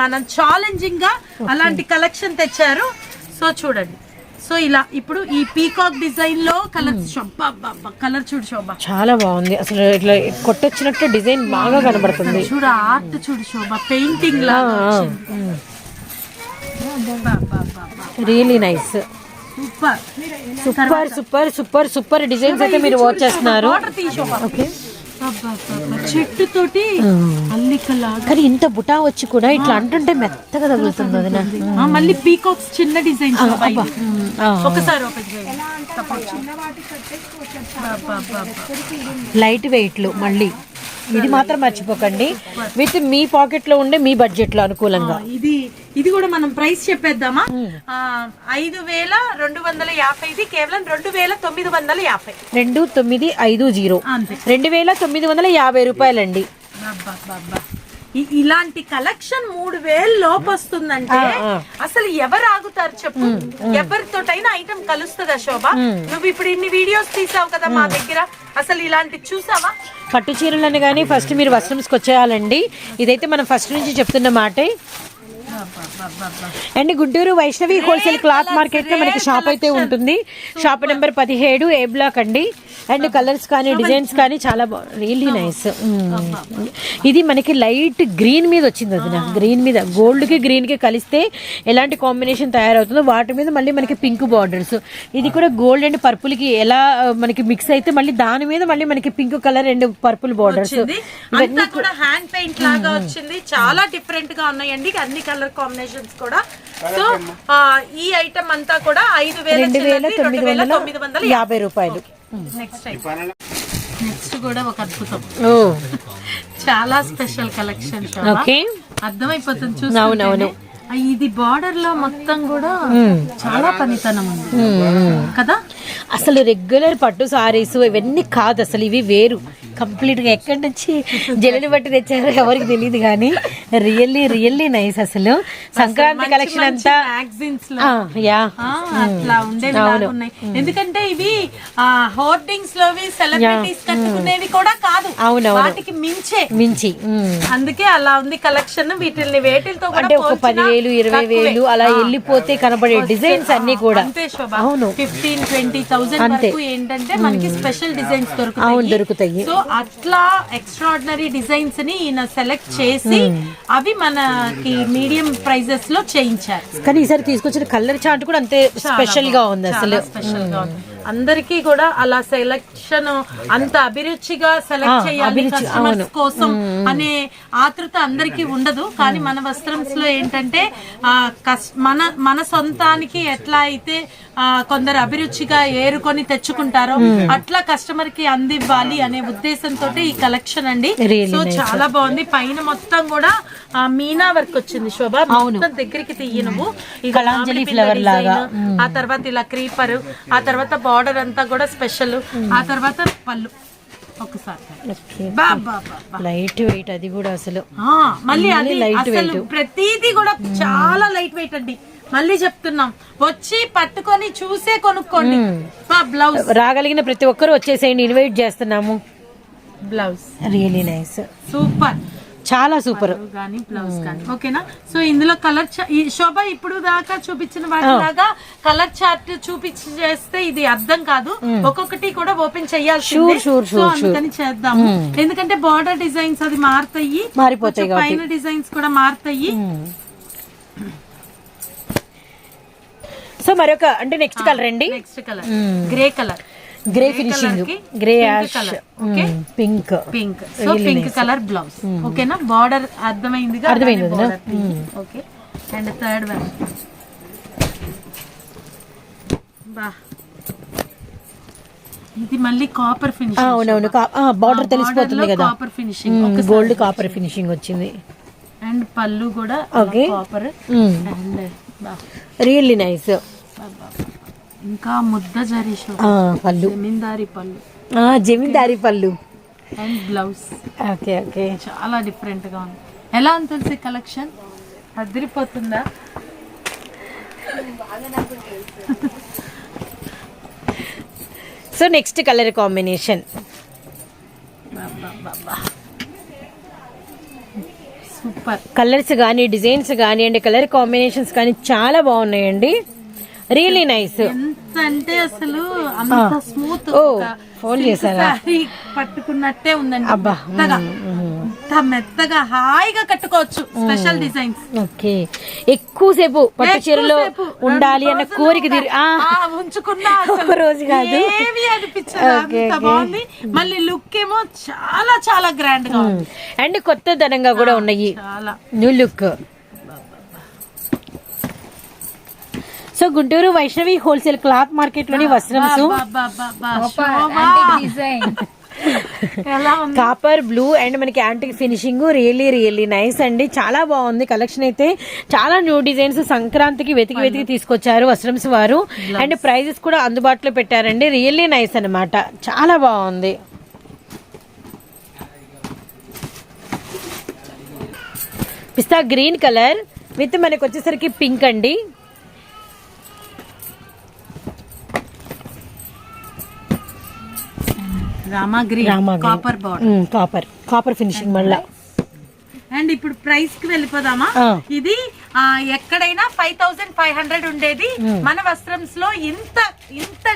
మనం ఛాలెంజింగ్ గా అలాంటి కలెక్షన్ తెచ్చారు. సో చూడండి, సో ఇలా ఇప్పుడు ఈ పీకాక్ డిజైన్ లో కలర్స్, కలర్ చూడు శోభ, చాలా బాగుంది. అసలు ఇట్లా కొట్టొచ్చినట్టు డిజైన్ బాగా కనబడుతుంది. చూడు ఆర్ట్ చూడు శోభ, పెయింటింగ్ లా really nice. Super super super super designs అయితే మీరు వాచ్ చేస్తున్నారు. ఓకే, చెట్టు తోటి అల్లికలా, కానీ ఇంత బుటా వచ్చి కూడా ఇట్లా అంటుంటే మెత్తగా తగులుతుంది. అది మళ్ళీ పీకాక్స్ చిన్న డిజైన్ ఒకసారి లైట్ వెయిట్లు. మళ్ళీ ఇది మాత్రం మర్చిపోకండి, విత్ మీ పాకెట్ లో ఉండే మీ బడ్జెట్ లో అనుకూలంగా. ఇది కూడా మనం ప్రైస్ చెప్పేద్దామా? 5250, కేవలం 2950. 2950 2950 రూపాయలండి. ఇలాంటి కలెక్షన్ 3000 లోపు వస్తుందంటే అసలు ఎవరు ఆగుతారు చెప్పు? ఎవరితోటైనా ఐటమ్ కలుస్తుందా శోభ? నువ్వు ఇప్పుడు ఇన్ని వీడియోస్ తీసావు కదా మా దగ్గర, అసలు ఇలాంటి చూసావా? పట్టు చీరలను కానీ ఫస్ట్ మీరు వస్త్రంస్కి వచ్చేయాలండి. ఇదైతే మనం ఫస్ట్ నుంచి చెప్తున్న మాటే. And Guntur Vaishnavi wholesale cloth market లో మనకి షాప్ అయితే ఉంటుంది. షాప్ నెంబర్ 17 A బ్లాక్ అండి. అండ్ కలర్స్ కానీ డిజైన్స్ కానీ చాలా రియల్లీ నైస్. ఇది మనకి లైట్ గ్రీన్ మీద వచ్చింది. అది నా గ్రీన్ మీద గోల్డ్ కి గ్రీన్ కి కలిస్తే ఎలాంటి కాంబినేషన్ తయారవుతుందో వాటి మీద మళ్ళీ మనకి పింక్ బార్డర్స్. ఇది కూడా గోల్డ్ అండ్ పర్పుల్ కి ఎలా మనకి మిక్స్ అయితే మళ్ళీ దాని మీద మళ్ళీ మనకి pink colour and purple borders. Hand paint లాగా వచ్చింది, చాలా డిఫరెంట్ గా ఉన్నాయండి అన్ని కలర్ కాంబినేషన్స్ కూడా. సో ఈ ఐటమ్ అంతా కూడా 5950 రూపాయలు. నెక్స్ట్ కూడా ఒక అద్భుతం, చాలా స్పెషల్ కలెక్షన్. అర్థమైపోతుంది చూసి. ఇది బార్డర్ లో మొత్తం కూడా చాలా పనితనం ఉంది కదా. అసలు రెగ్యులర్ పట్టు సారీస్ ఇవన్నీ కాదు, అసలు ఇవి వేరు కంప్లీట్ గా. ఎక్కడి నుంచి జల్లుని బట్టి తెచ్చారో ఎవరికి తెలియదు కానీ రియల్లీ నైస్. అసలు సంక్రాంతి కలెక్షన్ అంతా అట్లా ఉండేవి ఉన్నాయి. ఎందుకంటే ఇవి హోర్డింగ్స్ లోవి సెలబ్రిటీస్ కట్టుకునేవి కూడా కాదు, వాటికి మించి అందుకే అలా ఉంది కలెక్షన్. వీటిని వేటితో అంటే ఒక 10,000 20,000 అలా వెళ్ళిపోతే కనబడే డిజైన్స్ అన్ని కూడా. అవును, 15-20,000 వరకు ఏంటంటే మనకి స్పెషల్ డిజైన్స్ దొరుకుతాయి. సో అట్లా ఎక్స్ట్రాడినరీ డిజైన్స్ ని ఈయన సెలెక్ట్ చేసి అవి మనకి మీడియం ప్రైజెస్ లో చేయించారు. కానీ ఈసారి తీసుకొచ్చిన కలర్ చార్ట్ కూడా అంతే స్పెషల్ గా ఉంది. అసలు స్పెషల్ గా ఉంది. అందరికీ కూడా అలా సెలెక్షన్ అంత అభిరుచిగా సెలెక్ట్ చేయాలి కస్టమర్స్ కోసం అనే ఆతృత అందరికీ ఉండదు. కానీ మన వస్త్రంస్ లో ఏంటంటే మన సొంతానికి ఎట్లా అయితే కొందరు అభిరుచిగా ఏరుకొని తెచ్చుకుంటారో అట్లా కస్టమర్ కి అందివ్వాలి అనే ఉద్దేశంతో ఈ కలెక్షన్ అండి. సో చాలా బాగుంది. పైన మొత్తం కూడా మీనా వర్క్ వచ్చింది శోభ, మొత్తం దగ్గరికి తీయి నువ్వు. ఫ్లవర్ లాగా, ఆ తర్వాత ఇలా క్రీపర్, ఆ తర్వాత బార్డర్ అంతా కూడా స్పెషల్, ఆ తర్వాత పళ్ళు ఒకసారి లైట్ వెయిట్. అది కూడా అసలు మళ్ళీ అది అసలు ప్రతిదీ కూడా చాలా లైట్ వెయిట్ అండి. మళ్ళీ చెప్తున్నాం, వచ్చి పట్టుకొని చూసే కొనుక్కోండి. బ్లౌజ్ రాగలిగిన ప్రతి ఒక్కరు వచ్చేసేయండి, ఇన్వైట్ చేస్తున్నాము. బ్లౌజ్ రియల్లీ నైస్, సూపర్, చాలా సూపర్. గానీ బ్లౌజ్ కానీ ఓకేనా. సో ఇందులో కలర్ శోభ ఇప్పుడు దాకా చూపించిన వాటిలాగా కలర్ చార్ట్ చూపించి చేస్తే ఇది అర్థం కాదు, ఒక్కొక్కటి కూడా ఓపెన్ చేయాల్సిందే. సో అందుకని చేద్దాము, ఎందుకంటే బార్డర్ డిజైన్స్ అది మారిపోతాయి, పైన డిజైన్స్ కూడా మారుతాయి. సో మరొక అంటే నెక్స్ట్ కలర్ అండి, next colour grey colour, grey finishing, grey ash, pink, pink. So pink colour blouse. ఓకేనా, బార్డర్ అర్థమైంది. ఓకే. అండ్ థర్డ్ వన్ బా, ఇది మళ్ళీ కాపర్ ఫినిషింగ్. అవునవును, బార్డర్ తెలిసిపోతుంది కదా, copper finishing, gold copper finishing వచ్చింది. అండ్ పళ్ళు కూడా కాపర్. And really nice. ఇంకా ముద్ద జరీ పళ్ళు, జమీందారీ పళ్ళు, జమీందారీ పళ్ళు. And blouse. ఓకే ఓకే, చాలా డిఫరెంట్ గా ఉంది. ఎలా ఉంది తెలిసి కలెక్షన్ అదిరిపోతుందా? So next colour combination super. Colours కానీ డిజైన్స్ కానీ అండ్ కలర్ కాంబినేషన్స్ కానీ చాలా బాగున్నాయండి. Really nice. ఎంత అంటే అసలు అంత స్మూత్, ఫోన్ చేశారా, పట్టుకున్నట్టే ఉందండి. అంత మెత్తగా హాయిగా కట్టుకోవచ్చు. Special designs. ఓకే, ఎక్కువసేపు పట్టు చీరలో ఉండాలి అన్న కోరిక ఉంచుకున్నా రోజు కాదు, ఏమీ అనిపించదు. అంత బాగుంది. మళ్ళీ లుక్ ఏమో చాలా చాలా గ్రాండ్ గా ఉంది. అండ్ కొత్త ధనంగా కూడా ఉన్నాయి, చాలా new look. So Guntur Vaishnavi wholesale cloth market లోని వస్త్రమ్స్ కాపర్ బ్లూ అండ్ మనకి antique finishing. Really really nice అండి, చాలా బాగుంది కలెక్షన్. అయితే చాలా న్యూ డిజైన్స్ సంక్రాంతికి వెతికి తీసుకొచ్చారు వస్త్రమ్స్ వారు. అండ్ ప్రైజెస్ కూడా అందుబాటులో పెట్టారండి. రియల్లీ నైస్ అన్నమాట, చాలా బాగుంది. పిస్తా గ్రీన్ కలర్ విత్ మనకి వచ్చేసరికి పింక్ అండి. Rama green, copper border, copper finishing మళ్ళా. అండ్ ఇప్పుడు ప్రైస్ కి వెళ్ళిపోదామా? ఇది ఎక్కడైనా 5500 ఉండేది. మన వస్త్రంస్ లో ఇంత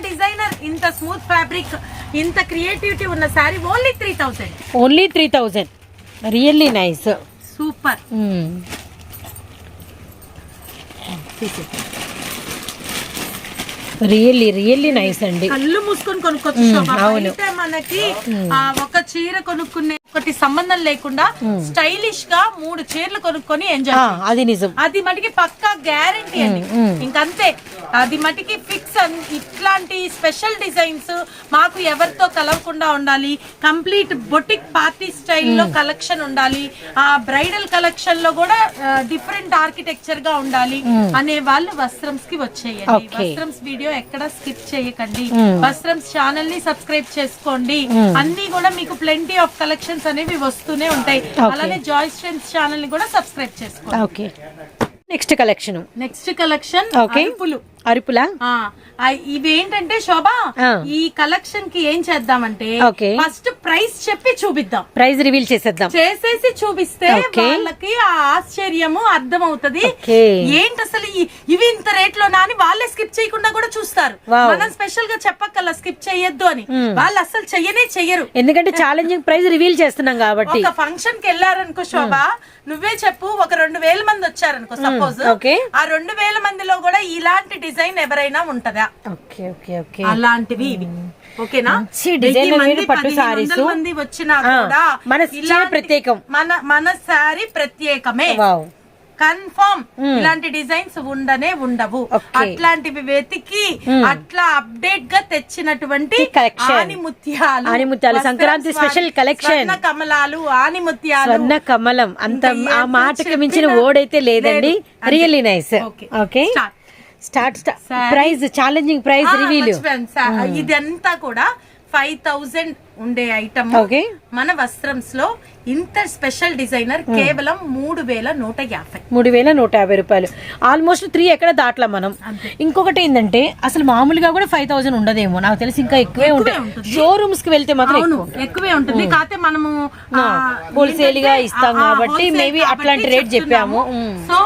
డిజైనర్, ఇంత స్మూత్ ఫ్యాబ్రిక్, ఇంత క్రియేటివిటీ ఉన్న sorry only 3000. Only 3000. Really nice, super. Really nice అండి. కళ్ళు మూసుకొని కొనుక్కోవచ్చు. మనకి ఒక చీర కొనుక్కునే ఒకటి సంబంధం లేకుండా స్టైలిష్ గా 3 చీరలు కొనుక్కొని ఎంజాయ్. అది నిజం, అది మటుకి పక్కా గ్యారంటీ అండి. ఇంకంతే, అది మటుకి ఫిక్స్. ఇట్లాంటి స్పెషల్ డిజైన్స్ మాకు ఎవరితో కలవకుండా ఉండాలి. కంప్లీట్ బొటిక్ పార్టీ స్టైల్లో కలెక్షన్ ఉండాలి. ఆ బ్రైడల్ కలెక్షన్ లో కూడా డిఫరెంట్ ఆర్కిటెక్చర్ గా ఉండాలి అనే వాళ్ళు వస్త్రమ్స్ కి వచ్చేయండి. వస్త్రమ్స్ వీడియో ఎక్కడ స్కిప్ చేయకండి. వస్త్రమ్స్ ఛానల్ ని సబ్స్క్రైబ్ చేసుకోండి. అన్ని కూడా మీకు ప్లెంటీ ఆఫ్ కలెక్షన్స్ అనేవి వస్తూనే ఉంటాయి. అలానే జాయ్ స్ట్రెంగ్త్ ఛానల్ ని కూడా సబ్స్క్రైబ్ చేసుకోండి. ఓకే, నెక్స్ట్ కలెక్షన్ అరుపులా. ఇవేంటంటే శోభా, ఈ కలెక్షన్ కి ఏం చేద్దామంటే ఫస్ట్ ప్రైస్ చెప్పి చూపిద్దాం. ప్రైస్ రివీల్ చేసేసి చూపిస్తే వాళ్ళకి ఆ ఆశ్చర్యము అర్థమవుతది. ఏంటి అసలు ఇవి ఇంత రేట్ లోనా అని వాళ్ళే స్కిప్ చేయకుండా కూడా చూస్తారు. మనం స్పెషల్ గా చెప్పక్కల్లా స్కిప్ చెయ్యొద్దు అని. వాళ్ళు అసలు చెయ్యరు, ఎందుకంటే ఛాలెంజింగ్ ప్రైస్ రివీల్ చేస్తున్నాం కాబట్టి. ఒక ఫంక్షన్ కి వెళ్ళారనుకో శోభా, నువ్వే చెప్పు, ఒక 2000 మంది వచ్చారనుకో సపోజ్, ఆ 2000 మందిలో కూడా ఇలాంటి డిజైన్ ఎవరైనా ఉంటదా? అలాంటివి ఇవి. ఓకేనా, మంది వచ్చినా కూడా మన సారీ ప్రత్యేకమే, కన్ఫర్మ్. ఇలాంటి డిజైన్స్ ఉండవు. అట్లాంటివి వెతికి అట్లా అప్డేట్ గా తెచ్చినటువంటి ఆనిముత్యాలు సంక్రాంతి స్పెషల్ కలెక్షన్. కమలాలు, ఆనిముత్యాలు, స్వర్ణ కమలం. అంత ఆ మాటకి మించిన ఓడైతే లేదండి. Really nice. Okay, start. Price challenging price reveal. ఇదంతా కూడా 5000 ఉండే ఐటమ్ మన వస్త్రంస్ లో ఇంత స్పెషల్ డిజైనర్ కేవలం 3150 రూపాయలు. ఆల్మోస్ట్ 3 ఎక్కడ దాట్లా మనం. ఇంకొకటి ఏంటంటే అసలు మామూలుగా కూడా 5000 ఉండదేమో, నాకు తెలిసి ఇంకా ఎక్కువే ఉంటాయి. షోరూమ్స్ కి వెళ్తే మాత్రం ఎక్కువే ఉంటుంది. కాకపోతే మనము హోల్సేల్ గా ఇస్తాం కాబట్టి మేబీ అట్లాంటి రేట్ చెప్పాము. సో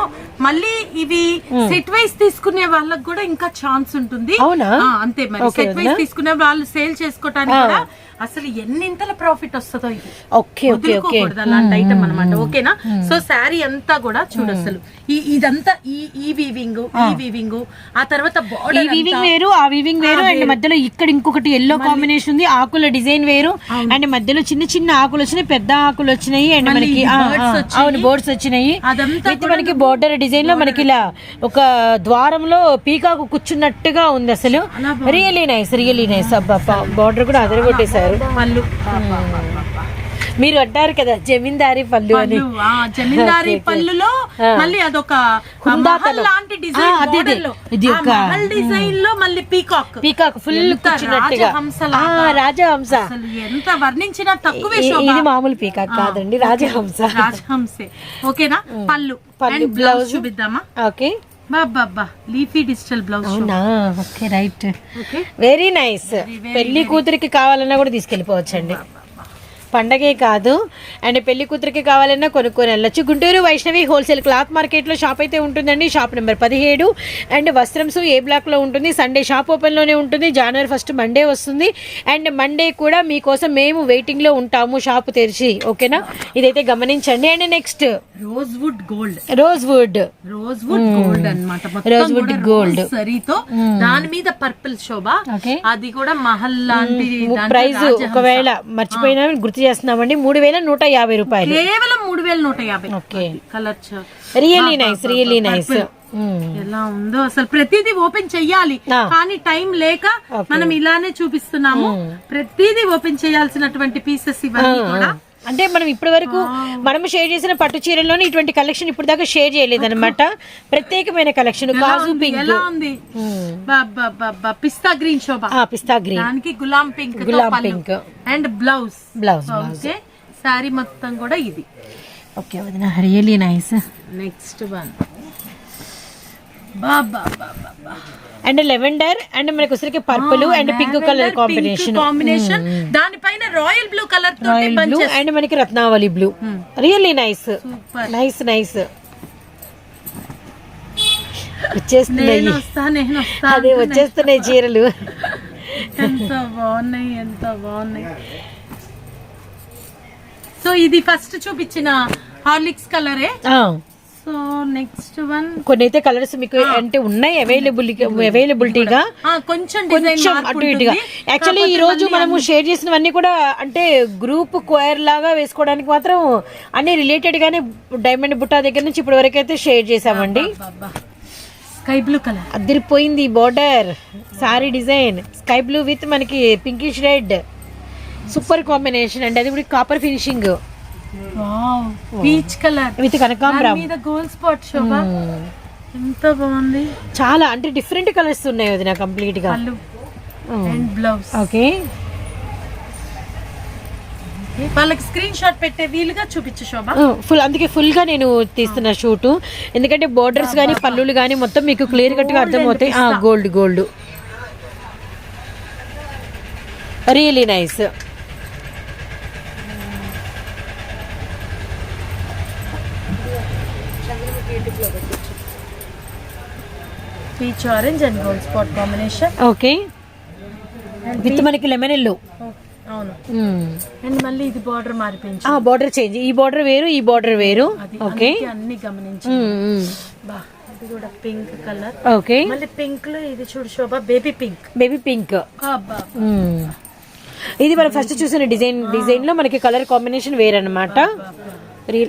మళ్ళీ ఇవి సెట్ వైస్ తీసుకునే వాళ్ళకి కూడా ఇంకా ఛాన్స్ ఉంటుంది. అవునా? అంతే మరి. సెట్ వైస్ తీసుకునే వాళ్ళు సేల్ చేసుకోవడానికి కూడా అసలు ఎన్నింతల ప్రాఫిట్ వస్తుందో ఇది. వదులుకోకూడదు అలాంటి ఐటమ్ అనమాట. ఓకేనా? సో శారీ అంతా కూడా చూడు అసలు ఇదంతా ఈ వీవింగ్ ఆ తర్వాత బార్డర్ వీవింగ్ వేరు, ఆ వీవింగ్ వేరు, అండ్ మధ్యలో ఇక్కడ ఇంకొకటి ఎల్లో కాంబినేషన్ ఉంది. ఆకుల డిజైన్ వేరు, అండ్ మధ్యలో చిన్న చిన్న ఆకులు వచ్చినాయి, పెద్ద ఆకులు వచ్చినాయి, అండ్ మనకి బోర్డ్స్ వచ్చినాయి. మనకి బోర్డర్ డిజైన్ లో మనకి ఇలా ఒక ద్వారంలో పీకాకు కూర్చున్నట్టుగా ఉంది. అసలు రియల్లీ నైస్. అబ్బా బోర్డర్ కూడా అదరగొట్టేశారు. మీరు అంటారు కదా జమీందారీ పళ్ళు అని. జమీందారీ పళ్ళులో మళ్ళీ అదొక మహల్ లాంటి డిజైన్, ఇది ఒక డిజైన్ లో మళ్ళీ పీకాక్ ఫుల్ రాజహంస. ఎంత వర్ణించినా తక్కువే. ఇది మామూలు పీకాక్ కాదండి, రాజహంసే. ఓకేనా? పళ్ళు అండ్ బ్లౌజ్ చూపిద్దామా? ఓకే. బాబా leafy digital blouse. Okay right, very nice. పెళ్లి కూతురికి కావాలన్నా కూడా తీసుకెళ్ళిపోవచ్చండి, పండగే కాదు. అండ్ పెళ్లి కూతురికి కావాలన్నా కొనుక్కొని వెళ్ళొచ్చు. గుంటూరు వైష్ణవి హోల్సేల్ క్లాత్ మార్కెట్లో షాప్ అయితే ఉంటుందండి. షాప్ నెంబర్ 17 అండ్ వస్త్రంసు ఏ బ్లాక్లో ఉంటుంది. సండే షాప్ ఓపెన్లోనే ఉంటుంది. January 1 మండే వస్తుంది. అండ్ మండే కూడా మీకోసం మేము వెయిటింగ్లో ఉంటాము షాప్ తెరిచి. ఓకేనా? ఇదైతే గమనించండి. అండ్ నెక్స్ట్ రోజ్వుడ్ గోల్డ్ అన్నమాట. రోజ్వుడ్ గోల్డ్ సరీతో దాని మీద పర్పుల్ శోభ. అది కూడా మహల్ లాంటి. ప్రైస్ ఒకవేళ మర్చిపోయినా గుర్తు చేస్తున్నామండి, 3150 రూపాయలు, కేవలం 3150. ఓకే. Colour really nice. ఎలా ఉందో అసలు. ప్రతిదీ ఓపెన్ చెయ్యాలి కానీ టైం లేక మనం ఇలానే చూపిస్తున్నాము. ప్రతిదీ ఓపెన్ చేయాల్సినటువంటి పీసెస్ ఇవన్నీ కూడా. అంటే మనం ఇప్పటి వరకు మనం షేర్ చేసిన పట్టు చీరల్లోనే ఇటువంటి కలెక్షన్ ఇప్పుడు దాకా షేర్ చేయలేదు అనమాట. ప్రత్యేకమైన కలెక్షన్. కాజు పింక్ ఎలా ఉంది, పిస్తా గ్రీన్ శోభ, పిస్తా గ్రీన్, దానికి Ghulam pink and blouse. Okay, sorry మొత్తం కూడా ఇది. ఓకే వదిన, really nice. Next one Baba and lavender and మనకి వచ్చరికి purple and pink colour combination. దానిపైన రాయల్ బ్లూ కలర్ అండ్ మనకి రత్నావళి బ్లూ. Really nice. వచ్చేస్తున్నాయి, అదే వచ్చేస్తున్నాయి చీరలు. ఎంత బాగున్నాయి. సో ఇది ఫస్ట్ చూపించిన హార్లిక్స్ కలరే. సో నెక్స్ట్ వన్ కొన్ని అయితే కలర్స్ మీకు అంటే ఉన్నాయి అవైలబిలిటీగా, కొంచెం అటు ఇటుగా. యాక్చువల్లీ ఈ రోజు మనము షేర్ చేసినవన్నీ కూడా అంటే గ్రూప్ క్వైర్ లాగా వేసుకోవడానికి మాత్రం అన్ని రిలేటెడ్ గానే డైమండ్ బుట్టా దగ్గర నుంచి ఇప్పటి వరకు అయితే షేర్ చేసామండి. స్కై బ్లూ కలర్ అదిరిపోయింది. Border sorry design sky blue with మనకి పింకిష్ రెడ్, సూపర్ కాంబినేషన్ అండి. అది కూడా copper finishing, peach colour with కనకాంబరం మీద గోల్డ్ స్పాట్ శోభ. ఎంత బాగుంది. చాలా అంటే డిఫరెంట్ కలర్స్ ఉన్నాయి వదిన కంప్లీట్ గా. And blouse. ఓకే, వాళ్ళకి స్క్రీన్ షాట్ పెట్టే వీలుగా చూపించు శోభ. ఫుల్ అందుకే ఫుల్ గా నేను తీస్తున్నా షూట్, ఎందుకంటే బోర్డర్స్ గానీ పళ్ళులు గానీ మొత్తం మీకు క్లియర్ కట్ గా అర్థమవుతాయి. Gold really nice. Peach orange and gold spot combination. Okay, with మనకి లెమన్ ఎల్లో. అవును. అండ్ మళ్ళీ ఇది బార్డర్ మారిపోయింది. బార్డర్ చేంజ్, ఈ బార్డర్ వేరు, ఈ బార్డర్ వేరు. ఓకే, అన్ని గమనించి. ఇది కూడా పింక్ కలర్. ఓకే, మళ్ళీ పింక్ లో ఇది చూడు శోభ, బేబీ పింక్. ఇది మనం ఫస్ట్ చూసిన డిజైన్ లో మనకి కలర్ కాంబినేషన్ వేరన్నమాట.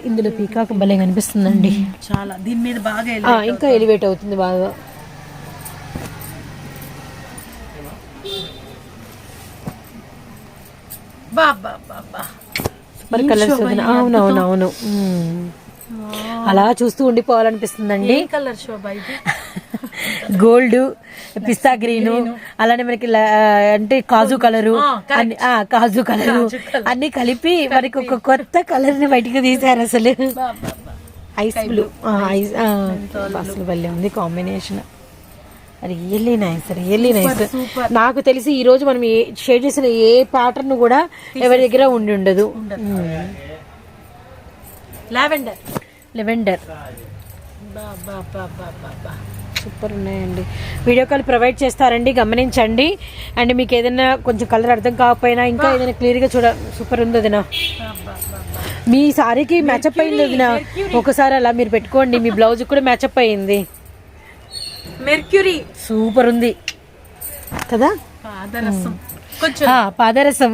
ఇందులో పీకాక్ భలే కనిపిస్తుందండి. చాలా దీని మీద బాగా ఇంకా ఎలివేట్ అవుతుంది బాగా. Super colours. అవునవును, అలా చూస్తూ ఉండిపోవాలనిపిస్తుందండి. కలర్ శోభ ఇది గోల్డ్, పిస్తా గ్రీన్, అలానే మనకి అంటే కాజు కలరు అన్ని కలిపి మనకి ఒక కొత్త కలర్ ని బయటకు తీసారు. అసలు ఐస్ బ్లూ, అసలు భలే ఉంది కాంబినేషన్. Really nice. నాకు తెలిసి ఈ రోజు మనం షేర్ చేసిన ఏ ప్యాటర్న్ కూడా ఎవరి దగ్గర ఉండదు. లెవెండర్ సూపర్ ఉన్నాయండి. వీడియో కాల్ ప్రొవైడ్ చేస్తారండి, గమనించండి. అండ్ మీకు ఏదైనా కొంచెం కలర్ అర్థం కాకపోయినా ఇంకా ఏదైనా క్లియర్గా సూపర్ ఉంది వదినా. మీ సారీకి మ్యాచప్ అయింది వదినా, ఒకసారి అలా మీరు పెట్టుకోండి. మీ బ్లౌజ్ కూడా మ్యాచప్ అయింది. మెర్క్యూరీ సూపర్ ఉంది కదా, పాదరసం.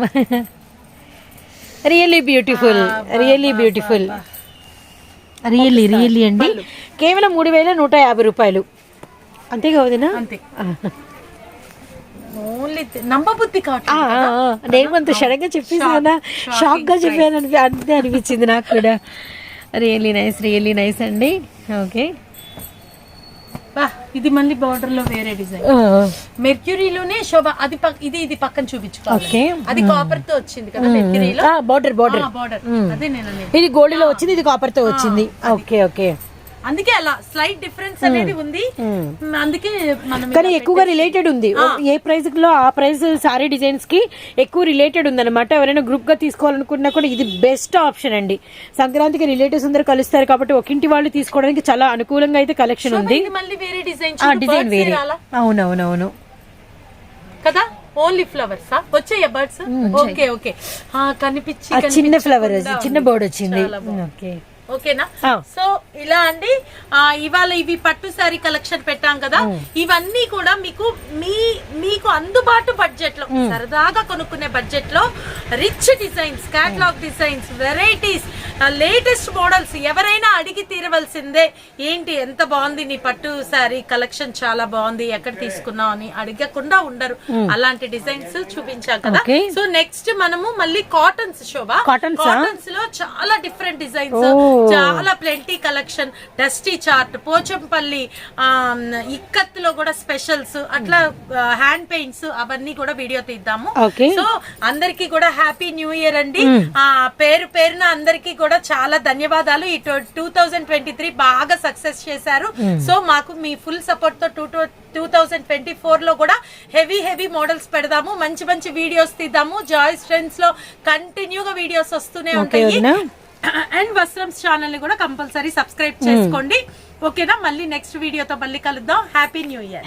Really beautiful, really beautiful, really అండి. కేవలం 3150 రూపాయలు అంతే కావదినా. అంతే, ఓన్లీ నమ్మబుద్ధి కాదు. నేను అంత సడన్గా చెప్పేసానా, షాక్ గా చెప్పాను అంతే అనిపించింది నాకు కూడా. రియల్లీ నైస్ అండి. ఓకే, ఇది మళ్ళీ బార్డర్ లో వేరే డిజైన్. మెర్క్యూరీలోనే శోభ అది ఇది పక్కన చూపించుకోవాలి. అది కాపర్ తో వచ్చింది కదా మెర్క్యూరీలో. బార్డర్ అదే నేను ఇది గోల్డ్ లో వచ్చింది, ఇది కాపర్ తో వచ్చింది. ఓకే ఓకే, అందుకే అలా స్లైట్ డిఫరెన్స్ అనేది ఉంది. అందుకే మనం కానీ ఎక్కువగా రిలేటెడ్ ఉంది. ఏ ప్రైస్ లో ఆ ప్రైస్ సారీ డిజైన్స్ కి ఎక్కువ రిలేటెడ్ ఉంది అనమాట. ఎవరైనా గ్రూప్ గా తీసుకోవాలనుకున్నా కూడా ఇది బెస్ట్ ఆప్షన్ అండి. సంక్రాంతికి రిలేటివ్స్ అందరూ కలుస్తారు కాబట్టి ఒకింటి వాళ్ళు తీసుకోవడానికి చాలా అనుకూలంగా అయితే కలెక్షన్ ఉంది. మళ్ళీ వేరే డిజైన్ వేరే. అవునవునవును కదా, ఓన్లీ ఫ్లవర్స్ వచ్చాయా బర్డ్స్. ఓకే ఓకే, కనిపించి చిన్న ఫ్లవర్, చిన్న బర్డ్ వచ్చింది. ఓకే ఓకేనా. సో ఇలా అండి, ఇవాళ ఇవి పట్టు సారీ కలెక్షన్ పెట్టాం కదా. ఇవన్నీ కూడా మీకు అందుబాటు బడ్జెట్ లో, సరదాగా కొనుక్కునే బడ్జెట్ లో rich designs, catalogue designs, varieties, latest models. ఎవరైనా అడిగి తీరవలసిందే, ఏంటి ఎంత బాగుంది నీ పట్టు సారీ కలెక్షన్, చాలా బాగుంది, ఎక్కడ తీసుకున్నావు అని అడగకుండా ఉండరు. అలాంటి డిజైన్స్ చూపించాం కదా. సో నెక్స్ట్ మనము మళ్ళీ కాటన్స్ శోభ, కాటన్స్ లో చాలా డిఫరెంట్ డిజైన్స్, చాలా plenty collection, dusty chart, Pochampally, ఇక్కత్తులో కూడా స్పెషల్స్, అట్లా హ్యాండ్ పెయింట్స్, అవన్నీ కూడా వీడియో తీద్దాము. సో అందరికి కూడా హ్యాపీ న్యూ ఇయర్ అండి. పేరున అందరికి కూడా చాలా ధన్యవాదాలు. ఈ 2023 బాగా సక్సెస్ చేశారు. సో మాకు మీ ఫుల్ సపోర్ట్ తో 2024 లో కూడా హెవీ మోడల్స్ పెడదాము, మంచి వీడియోస్ తీద్దాము. జాయ్స్ ట్రెండ్స్ లో కంటిన్యూగా వీడియోస్ వస్తూనే ఉంటాయి. అండ్ వస్త్రమ్స్ ఛానల్ ని కూడా కంపల్సరీ సబ్స్క్రైబ్ చేసుకోండి. ఓకేనా, మళ్ళీ నెక్స్ట్ వీడియోతో మళ్ళీ కలుద్దాం. Happy new year.